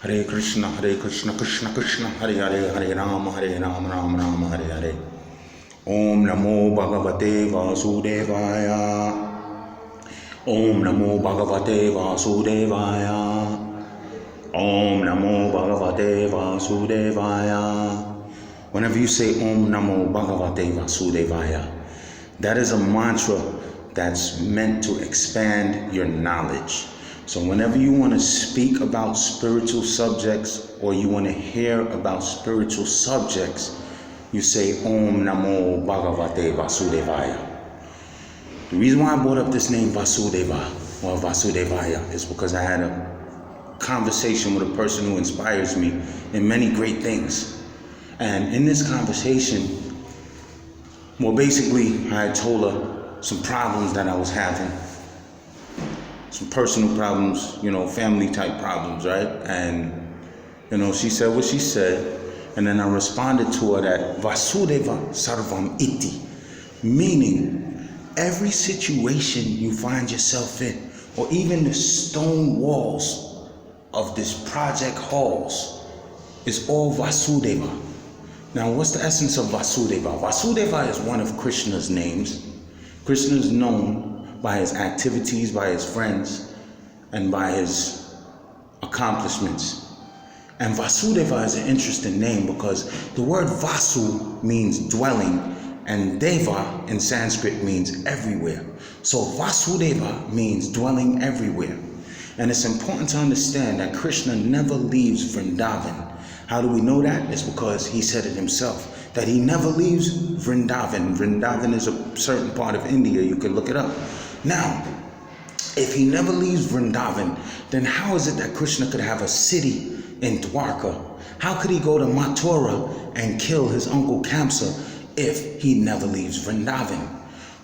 Hare Krishna, Krishna Krishna, Hare Hare, Hare Rama, Rama Rama, Hare Hare. Om Namo Bhagavate Vasudevaya. Om Namo Bhagavate Vasudevaya. Om Namo Bhagavate Vasudevaya. Whenever you say Om Namo Bhagavate Vasudevaya, that is a mantra that's meant to expand your knowledge. So whenever you want to speak about spiritual subjects or you want to hear about spiritual subjects, you say Om Namo Bhagavate Vasudevaya. The reason why I brought up this name Vasudeva or Vasudevaya is because I had a conversation with a person who inspires me in many great things. And in this conversation, well, basically, I told her some problems that I was having, some personal problems, family type problems, right? And, she said what she said, and then I responded to her that Vasudeva Sarvam Iti, meaning every situation you find yourself in, or even the stone walls of this project halls, is all Vasudeva. Now, what's the essence of Vasudeva? Vasudeva is one of Krishna's names. Krishna is known by his activities, by his friends, and by his accomplishments. And Vasudeva is an interesting name because the word Vasu means dwelling, and Deva in Sanskrit means everywhere. So Vasudeva means dwelling everywhere. And it's important to understand that Krishna never leaves Vrindavan. How do we know that? It's because he said it himself, that he never leaves Vrindavan. Vrindavan is a certain part of India. You can look it up. Now, if he never leaves Vrindavan, then how is it that Krishna could have a city in Dwarka? How could he go to Mathura and kill his uncle Kamsa if he never leaves Vrindavan?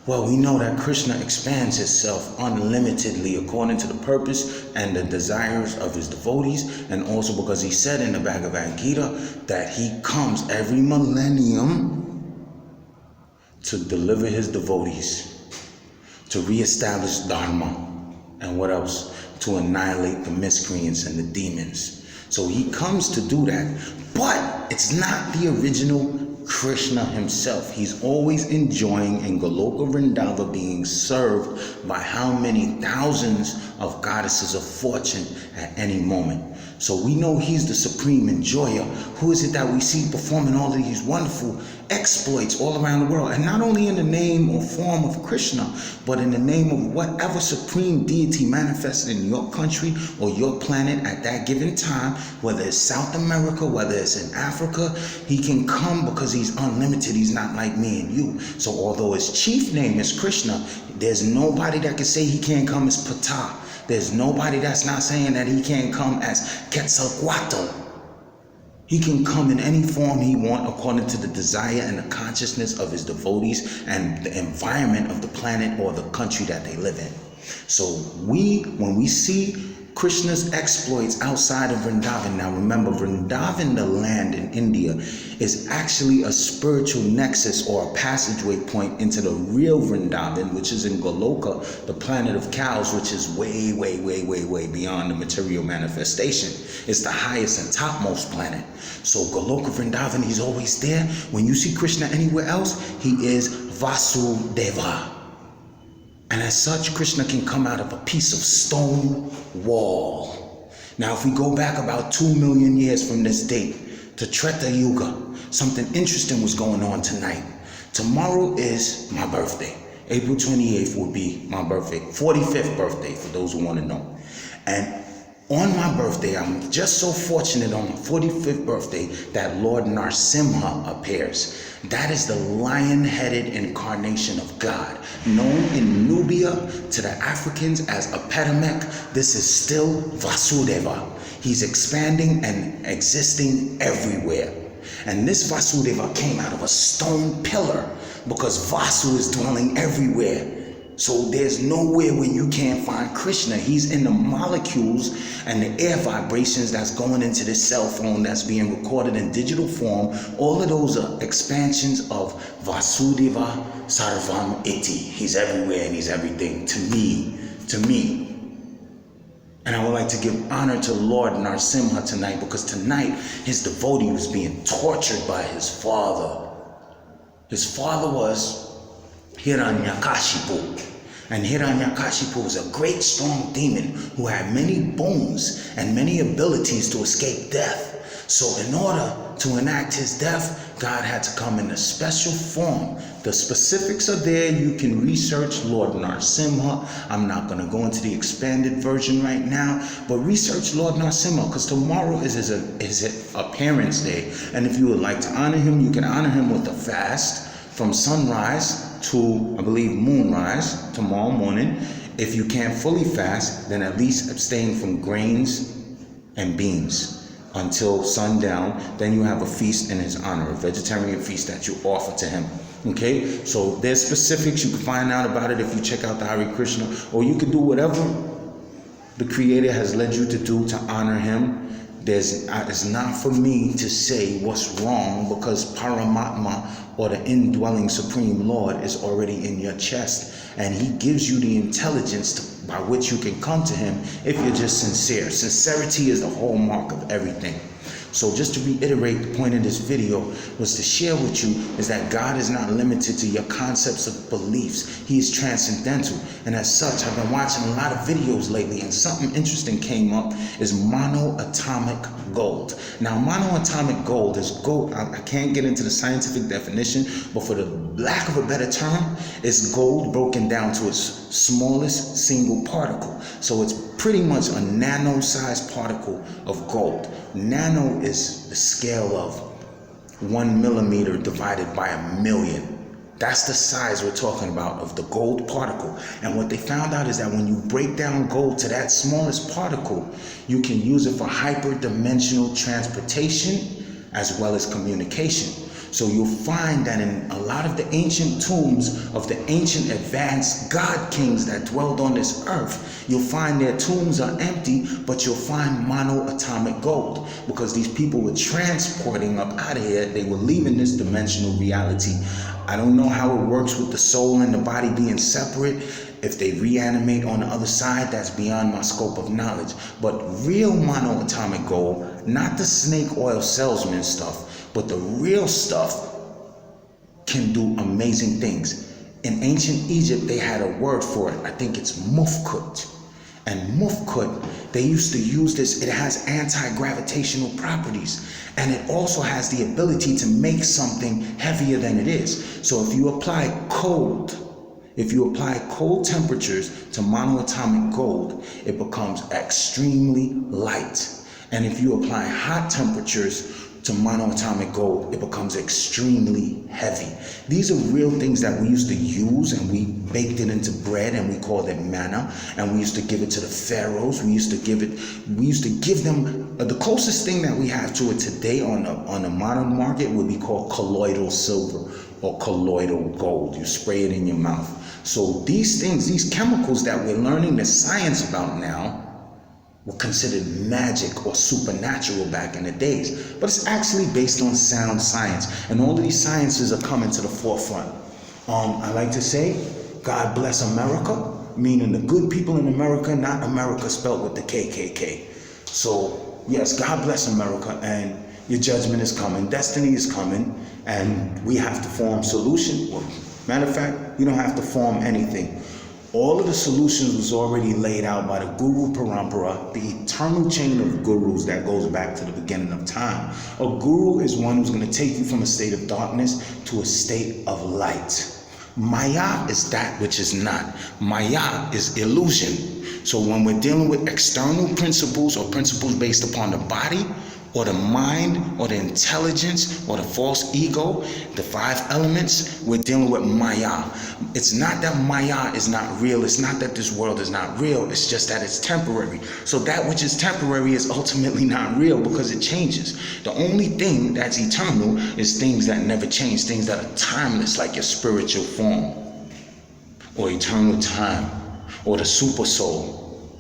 Well, we know that Krishna expands himself unlimitedly according to the purpose and the desires of his devotees, and also because he said in the Bhagavad Gita that he comes every millennium to deliver his devotees, to reestablish Dharma, and what else? To annihilate the miscreants and the demons. So he comes to do that, but it's not the original Krishna himself. He's always enjoying in Goloka Vrindava being served by how many thousands of goddesses of fortune at any moment. So we know he's the supreme enjoyer. Who is it that we see performing all of these wonderful exploits all around the world? And not only in the name or form of Krishna, but in the name of whatever supreme deity manifested in your country or your planet at that given time, whether it's South America, whether it's in Africa. He can come because he's unlimited. He's not like me and you. So although his chief name is Krishna, there's nobody that can say he can't come as Ptah. There's nobody that's not saying that he can't come as Quetzalcoatl. He can come in any form he wants according to the desire and the consciousness of his devotees and the environment of the planet or the country that they live in. So when we see Krishna's exploits outside of Vrindavan. Now remember, Vrindavan, the land in India, is actually a spiritual nexus or a passageway point into the real Vrindavan, which is in Goloka, the planet of cows, which is way, way, way, way, way beyond the material manifestation. It's the highest and topmost planet. So Goloka Vrindavan, he's always there. When you see Krishna anywhere else, he is Vasudeva. And as such, Krishna can come out of a piece of stone wall. Now, if we go back about 2 million years from this date to Treta Yuga, something interesting was going on tonight. Tomorrow is my birthday. April 28th will be my birthday, 45th birthday for those who want to know. And on my birthday, I'm just so fortunate on my 45th birthday that Lord Narsimha appears. That is the lion-headed incarnation of God, known in Nubia to the Africans as Apetamek. This is still Vasudeva. He's expanding and existing everywhere. And this Vasudeva came out of a stone pillar because Vasu is dwelling everywhere. So there's nowhere where you can't find Krishna. He's in the molecules and the air vibrations that's going into this cell phone that's being recorded in digital form. All of those are expansions of Vasudeva Sarvam Iti. He's everywhere and he's everything to me. And I would like to give honor to Lord Narasimha tonight, because tonight his devotee was being tortured by his father. His father was Hiranyakashipu. And Hiranyakashipu was a great strong demon who had many bones and many abilities to escape death. So in order to enact his death, God had to come in a special form. The specifics are there. You can research Lord Narasimha. I'm not going to go into the expanded version right now, but research Lord Narasimha, because tomorrow is his appearance day. And if you would like to honor him, you can honor him with a fast from sunrise to, I believe, moonrise tomorrow morning. If you can't fully fast, then at least abstain from grains and beans until sundown. Then you have a feast in his honor, a vegetarian feast that you offer to him. Okay, so there's specifics. You can find out about it if you check out the Hare Krishna, or you can do whatever the Creator has led you to do to honor him. It's not for me to say what's wrong, because Paramatma, or the indwelling Supreme Lord, is already in your chest, and he gives you the intelligence by which you can come to him if you're just sincere. Sincerity is the hallmark of everything. So just to reiterate, the point of this video was to share with you is that God is not limited to your concepts of beliefs. He is transcendental. And as such, I've been watching a lot of videos lately, and something interesting came up, is monoatomic gold. Now, monoatomic gold is gold. I can't get into the scientific definition, but for the lack of a better term, it's gold broken down to its smallest single particle. So it's pretty much a nano-sized particle of gold. Nano is the scale of 1 millimeter divided by 1,000,000. That's the size we're talking about of the gold particle. And what they found out is that when you break down gold to that smallest particle, you can use it for hyperdimensional transportation as well as communication. So you'll find that in a lot of the ancient tombs of the ancient advanced god kings that dwelled on this earth, you'll find their tombs are empty, but you'll find monoatomic gold, because these people were transporting up out of here. They were leaving this dimensional reality. I don't know how it works with the soul and the body being separate. If they reanimate on the other side, that's beyond my scope of knowledge. But real monoatomic gold, not the snake oil salesman stuff, but the real stuff, can do amazing things. In ancient Egypt, they had a word for it. I think it's mufkut. And mufkut, they used to use this. It has anti-gravitational properties. And it also has the ability to make something heavier than it is. So if you apply cold temperatures to monoatomic gold, it becomes extremely light. And if you apply hot temperatures to monoatomic gold, it becomes extremely heavy. These are real things that we used to use, and we baked it into bread, and we called it manna, and we used to give it to the pharaohs. We used to give them the closest thing that we have to it today on the modern market would be called colloidal silver or colloidal gold. You spray it in your mouth. So these things, these chemicals that we're learning the science about now, were considered magic or supernatural back in the days. But it's actually based on sound science. And all of these sciences are coming to the forefront. I like to say, God bless America, meaning the good people in America, not America spelled with the KKK. So, yes, God bless America, and your judgment is coming. Destiny is coming, and we have to form solution. Well, matter of fact, we don't have to form anything. All of the solutions was already laid out by the Guru Parampara, the eternal chain of gurus that goes back to the beginning of time. A guru is one who's going to take you from a state of darkness to a state of light. Maya is that which is not. Maya is illusion. So when we're dealing with external principles, or principles based upon the body, or the mind, or the intelligence, or the false ego, the 5 elements, we're dealing with Maya. It's not that Maya is not real. It's not that this world is not real. It's just that it's temporary. So that which is temporary is ultimately not real, because it changes. The only thing that's eternal is things that never change, things that are timeless, like your spiritual form, or eternal time, or the super soul,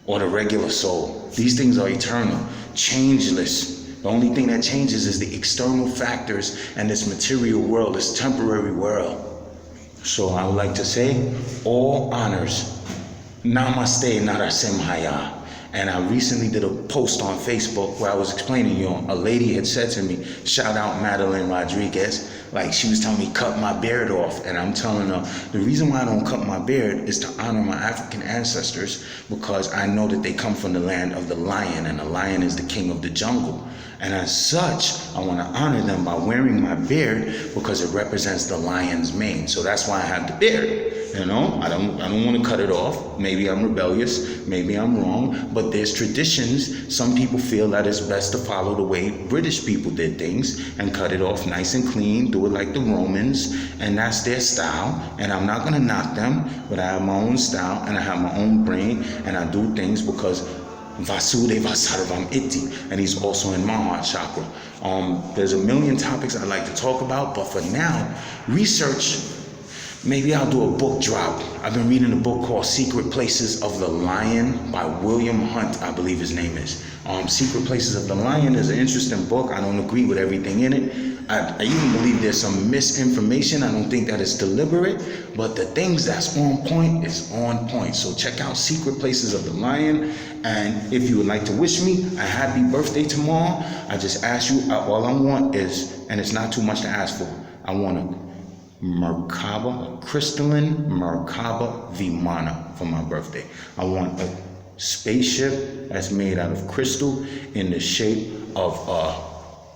or the regular soul. These things are eternal, changeless. The only thing that changes is the external factors, and this material world, this temporary world. So I would like to say, all honors Namaste Narasimhaya. And I recently did a post on Facebook where I was explaining, a lady had said to me, shout out Madeline Rodriguez, like she was telling me cut my beard off. And I'm telling her, the reason why I don't cut my beard is to honor my African ancestors, because I know that they come from the land of the lion, and the lion is the king of the jungle. And as such, I want to honor them by wearing my beard because it represents the lion's mane. So that's why I have the beard. I don't want to cut it off. Maybe I'm rebellious, maybe I'm wrong, but there's traditions. Some people feel that it's best to follow the way British people did things and cut it off nice and clean, do it like the Romans, and that's their style. And I'm not going to knock them, but I have my own style and I have my own brain, and I do things because Vasudeva Sarvam Iti, and he's also in my heart chakra. There's a million topics I'd like to talk about, but for now, research. Maybe I'll do a book drop. I've been reading a book called Secret Places of the Lion by William Hunt, I believe his name is. Secret Places of the Lion is an interesting book. I don't agree with everything in it. I even believe there's some misinformation. I don't think that it's deliberate, but the things that's on point is on point. So check out Secret Places of the Lion. And if you would like to wish me a happy birthday tomorrow, I just ask you, all I want is, and it's not too much to ask for, I want a Merkaba, crystalline Merkaba Vimana for my birthday. I want a spaceship that's made out of crystal in the shape of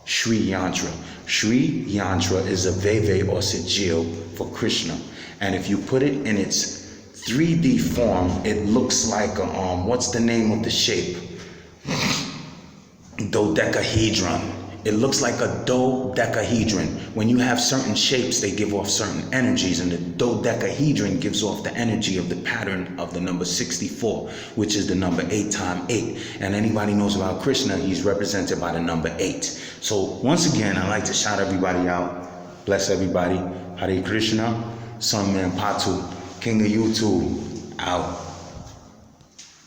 Sri Yantra. Sri Yantra is a veve or sigil for Krishna. And if you put it in its 3D form, it looks like what's the name of the shape? Dodecahedron. It looks like a dodecahedron. When you have certain shapes, they give off certain energies, and the dodecahedron gives off the energy of the pattern of the number 64, which is the number 8 times 8. And anybody knows about Krishna, he's represented by the number 8. So once again, I'd like to shout everybody out. Bless everybody. Hare Krishna, Sunman Patu, King of YouTube, out.